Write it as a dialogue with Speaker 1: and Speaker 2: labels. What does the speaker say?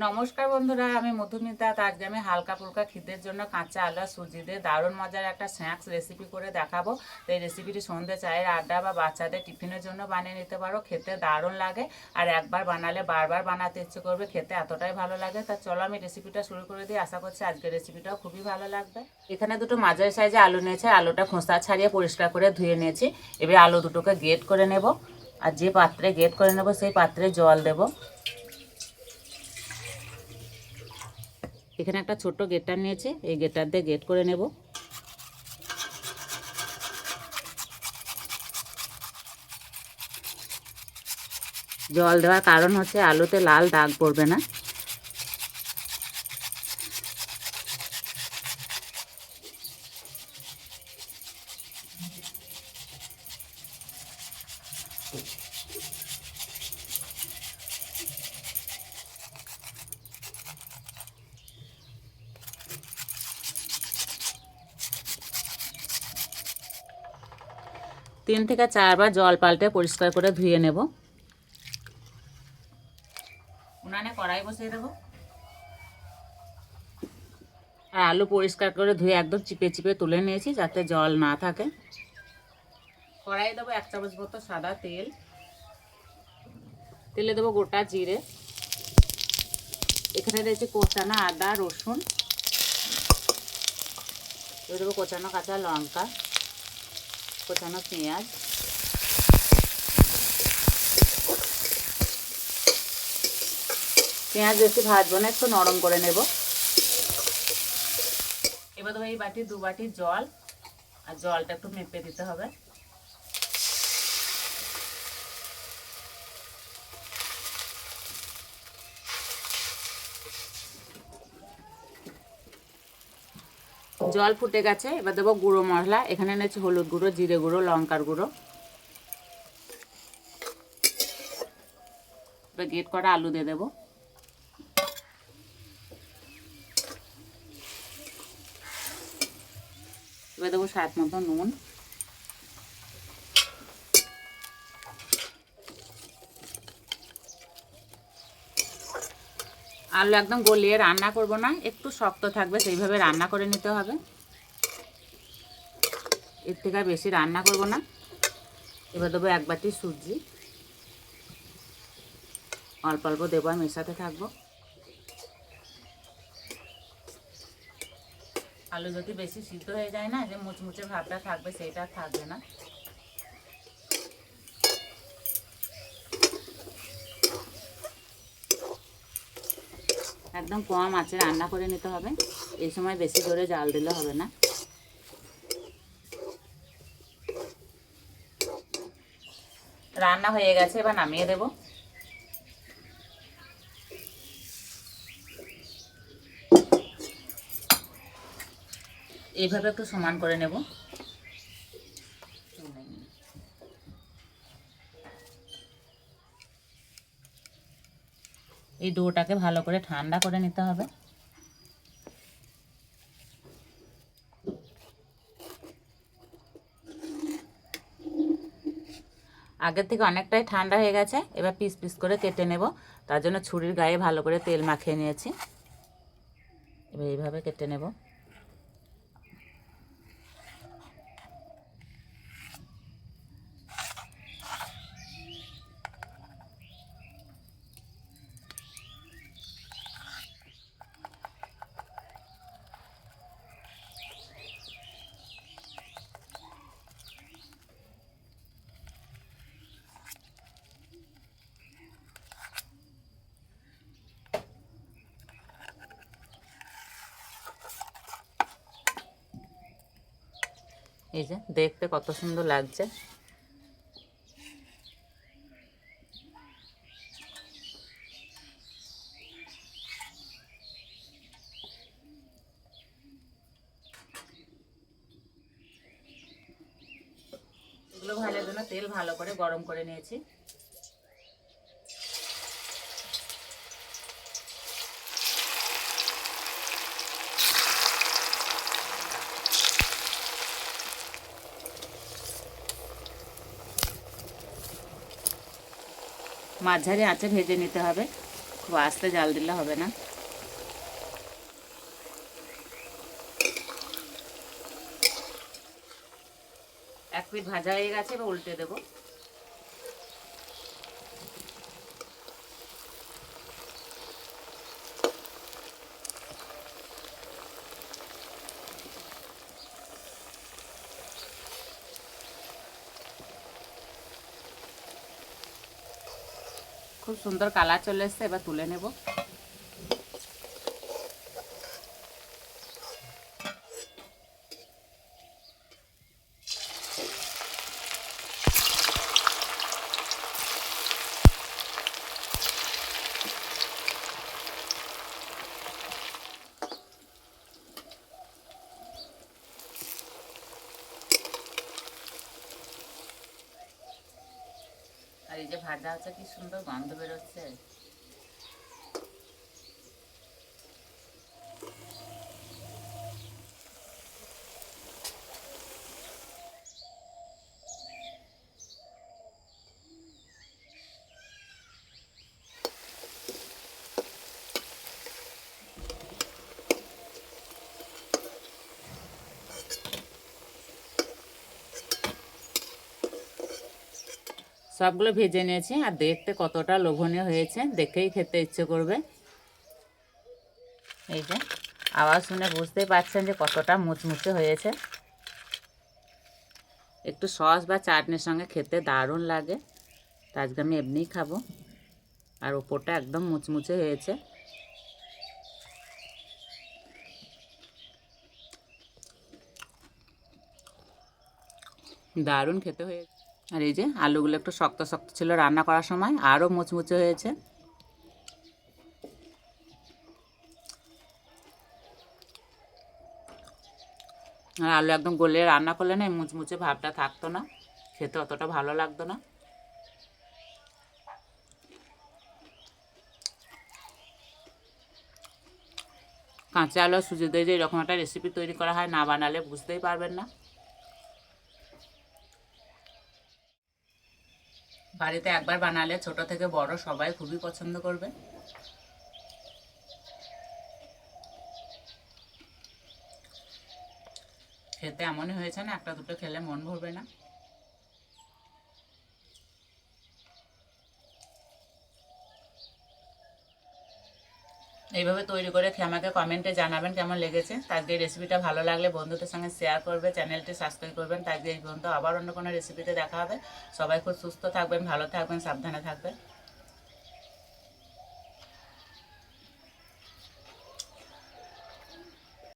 Speaker 1: নমস্কার বন্ধুরা, আমি মধুমিতা। আজকে আমি হালকা ফুলকা খিদের জন্য কাঁচা আলু আর সুজি দিয়ে দারুণ মজার একটা স্ন্যাক্স রেসিপি করে দেখাবো। তো এই রেসিপিটি সন্ধ্যে চায়ের আড্ডা বা বাচ্চাদের টিফিনের জন্য বানিয়ে নিতে পারো। খেতে দারুণ লাগে আর একবার বানালে বারবার বানাতে ইচ্ছে করবে, খেতে এতটাই ভালো লাগে। তা চলো আমি রেসিপিটা শুরু করে দিই। আশা করছি আজকের রেসিপিটাও খুবই ভালো লাগবে। এখানে দুটো মাঝারি সাইজে আলু নিয়েছি। আলুটা খোসা ছাড়িয়ে পরিষ্কার করে ধুয়ে নিয়েছি। এবার আলু দুটোকে গ্রেট করে নেব। আর যে পাত্রে গ্রেট করে নেব সেই পাত্রে জল দেব। এখানে একটা ছোট্ট গেটার নিয়েছি, এই গেটার দিয়ে গেট করে নেব। জল দেওয়ার কারণ হচ্ছে আলুতে লাল দাগ পড়বে না। তিন থেকে চারবার জল পাল্টে পরিষ্কার করে ধুয়ে নেব। উনানে কড়াই বসিয়ে দেবো। আর আলু পরিষ্কার করে ধুয়ে একদম চিপে চিপে তুলে নিয়েছি যাতে জল না থাকে। কড়াই দেবো 1 চামচ মতো সাদা তেল। তেলে দেবো গোটা জিরে। এখানে রয়েছে কোচানো আদা রসুন। দেবো কোচানো কাঁচা লঙ্কা, কোচানো পেঁয়াজ। পেঁয়াজ বেশি ভাজবো না, একটু নরম করে নেব। এবার দেবো এই বাটি 2 বাটি জল। আর জলটা একটু মেপে দিতে হবে। জল ফুটে গেছে। এবার দেবো গুঁড়ো মশলা। এখানে এনেছি হলুদ গুঁড়ো, জিরে গুঁড়ো, লঙ্কার গুঁড়ো। এবার গ্রেট করা আলু দিয়ে দেবো। এবার দেবো স্বাদ মতো নুন। আলু একদম গলিয়ে রান্না করব না, একটু শক্ত থাকবে সেইভাবে রান্না করে নিতে হবে। এর থেকে বেশি রান্না করব না। এবার দেবো 1 বাটি সুজি। অল্প অল্প দেবো, আর মেশাতে থাকবো। আলু যদি বেশি সিদ্ধ হয়ে যায় না, যে মুচমুচে ভাবটা থাকবে সেইটা থাকবে না। একদম কম আঁচে রান্না করে নিতে হবে। এই সময় বেশি করে জাল দিলে হবে না। রান্না হয়ে গেছে, এবার নামিয়ে দেব। এইভাবে একটু সমান করে নেব। এই ডোটাকে ভালো করে ঠান্ডা করে নিতে হবে। আগের থেকে অনেকটাই ঠান্ডা হয়ে গেছে। এবার পিস পিস করে কেটে নেব। তার জন্য ছুরির গায়ে ভালো করে তেল মাখিয়ে নিয়েছি। এবার এইভাবে কেটে নেব। এই যে দেখতে কত সুন্দর লাগছে। এগুলো ভাজার জন্য তেল ভালো করে গরম করে নিয়েছি। মাঝারি আঁচে ভেজে নিতে হবে। খুব আস্তে জাল দিলে হবে না। এক পিঠ ভাজা হয়ে গেছে, এবার উল্টে দেবো। খুব সুন্দর কালার চলে এসছে, এবার তুলে নেব। আর এই যে ভাজা আছে, কি সুন্দর গন্ধ বেরোচ্ছে। সবগুলো ভেজে নিয়েছি, আর দেখতে কতটা লোভনীয় হয়েছে, দেখেই খেতে ইচ্ছে করবে। এই যে আওয়াজ শুনে বুঝতেই পারছেন যে কতটা মুচমুচে হয়েছে। একটু সস বা চাটনির সঙ্গে খেতে দারুণ লাগে। তো আজকে আমি এমনিই খাবো। আর ওপরটা একদম মুচমুচে হয়েছে। দারুণ খেতে হয়েছে। আর এই যে আলুগুলো একটু শক্ত শক্ত ছিল রান্না করার সময়, আরও মুচমুচে হয়েছে। আর আলু একদম গলিয়ে রান্না করলে না মুচমুচে ভাবটা থাকতো না, খেতে অতটা ভালো লাগতো না। কাঁচা আলু সুজি দিয়ে যে এরকম একটা রেসিপি তৈরি করা হয়, না বানালে বুঝতেই পারবেন না। বাড়িতে একবার বানালে ছোট থেকে বড় সবাই খুবই পছন্দ করবে। খেতে এমনই হয়েছে না, একটা দুটো খেলে মন ভরবে না। এইভাবে তৈরি করে খেয়ে আমাকে কমেন্টে জানাবেন কেমন লেগেছে। আজকে এই রেসিপিটা ভালো লাগলে বন্ধুদের সঙ্গে শেয়ার করবে, চ্যানেলটি সাবস্ক্রাইব করবেন। আজকে এই পর্যন্ত, আবার অন্য কোনো রেসিপিতে দেখা হবে। সবাই খুব সুস্থ থাকবেন, ভালো থাকবেন, সাবধানে থাকবেন।